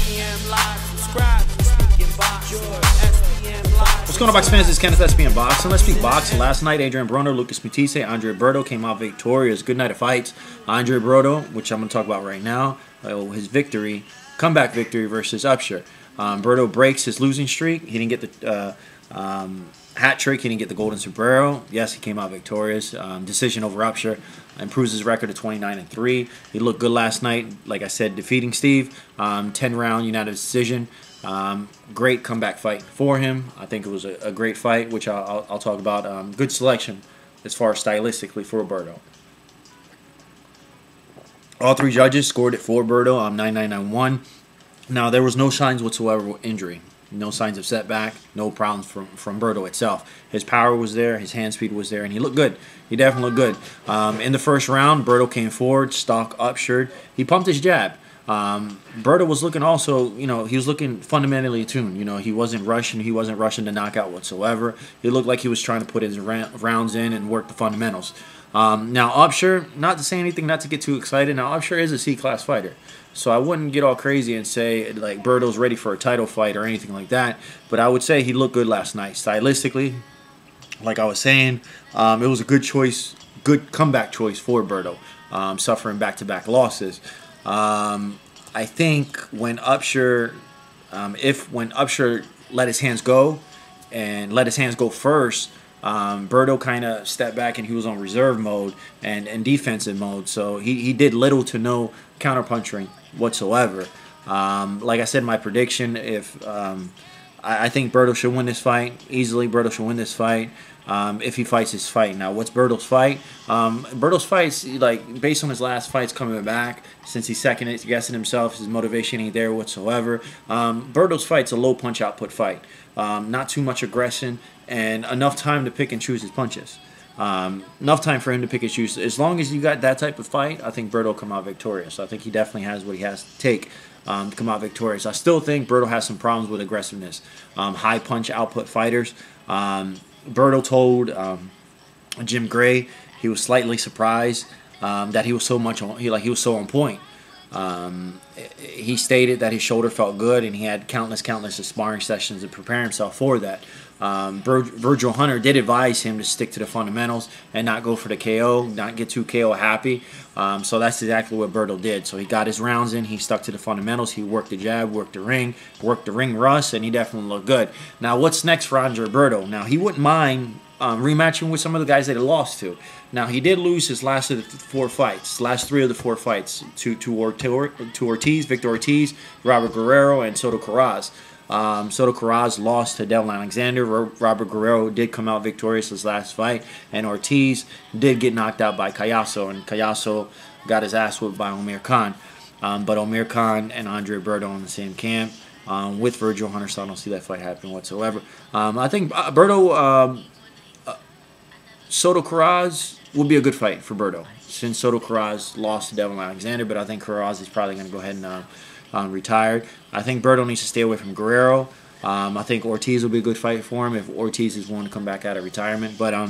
SBM Live, subscribe to Speaking Boxing. SBM Live. What's going on, Box fans? It's Kenneth, SBM Boxing. Let's speak boxing. Last night, Adrian Broner, Lucas Mutise, Andre Berto came out victorious. Good night of fights. Andre Berto, which I'm going to talk about right now, his victory, comeback victory versus Upsher. Berto breaks his losing streak. He didn't get the hat trick. He didn't get the golden sombrero. Yes, he came out victorious. Decision over Upsher. Improves his record to 29-3. He looked good last night. Like I said, defeating Steve. 10-round unanimous decision. Great comeback fight for him. I think it was a great fight, which I'll talk about. Good selection as far as stylistically for Berto. All three judges scored it for Berto. 9-9-9-1. Now, there was no signs whatsoever of injury. No signs of setback. No problems from Berto itself. His power was there. His hand speed was there. And he looked good. He definitely looked good. In the first round, Berto came forward. Stock Upsher. He pumped his jab. Berto was looking also, he was looking fundamentally attuned. He wasn't rushing. He wasn't rushing to knockout whatsoever. He looked like he was trying to put his rounds in and work the fundamentals. Now, Upsher, not to say anything, not to get too excited. Now, Upsher is a C-class fighter. So I wouldn't get all crazy and say, like, Berto's ready for a title fight or anything like that. But I would say he looked good last night. Stylistically, like I was saying, it was a good choice, good comeback choice for Berto, suffering back-to-back losses. I think when Upsher, when Upsher let his hands go and let his hands go first, Berto kind of stepped back and he was on reserve mode and defensive mode. So he did little to no counterpunching whatsoever. Like I said, my prediction, I think Berto should win this fight easily. Berto should win this fight if he fights his fight. Now, what's Berto's fight? Berto's fight's, like, based on his last fights coming back, since he's second guessing himself, his motivation ain't there whatsoever. Berto's fight's a low punch output fight. Not too much aggression and enough time to pick and choose his punches. Enough time for him to pick and choose. As long as you got that type of fight, I think Berto will come out victorious. I think he definitely has what he has to take to come out victorious. I still think Berto has some problems with aggressiveness. High punch output fighters. Berto told Jim Gray he was slightly surprised that he was so much on. He was so on point. He stated that his shoulder felt good and he had countless sparring sessions to prepare himself for that. Virgil Hunter did advise him to stick to the fundamentals and not go for the KO, not get too KO happy. So that's exactly what Berto did. So he got his rounds in, he stuck to the fundamentals, he worked the jab, worked the ring rust, and he definitely looked good. Now, what's next for Andre Berto? Now, he wouldn't mind rematching with some of the guys that he lost to. Now, he did lose his last of the last three of the four fights to Ortiz, Victor Ortiz, Robert Guerrero, and Soto Karass. Soto Karass lost to Devin Alexander. Robert Guerrero did come out victorious his last fight, and Ortiz did get knocked out by Cayasso, and Cayasso got his ass whipped by Amir Khan. But Amir Khan and Andre Berto in the same camp with Virgil Hunter, so I don't see that fight happening whatsoever. I think Berto, Soto Karass would be a good fight for Berto, since Soto Karass lost to Devin Alexander, but I think Karass is probably going to go ahead and retire. I think Berto needs to stay away from Guerrero. I think Ortiz will be a good fight for him if Ortiz is willing to come back out of retirement. But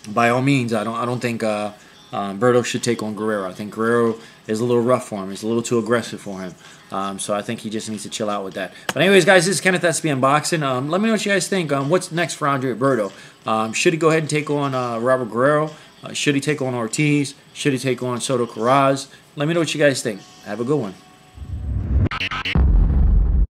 by all means, I don't think Berto should take on Guerrero. I think Guerrero is a little rough for him. It's a little too aggressive for him. So I think he just needs to chill out with that. But anyways, guys, this is Kenneth, SBM Boxing. Let me know what you guys think. What's next for Andre Berto? Should he go ahead and take on Robert Guerrero? Should he take on Ortiz? Should he take on Soto Karass? Let me know what you guys think. Have a good one.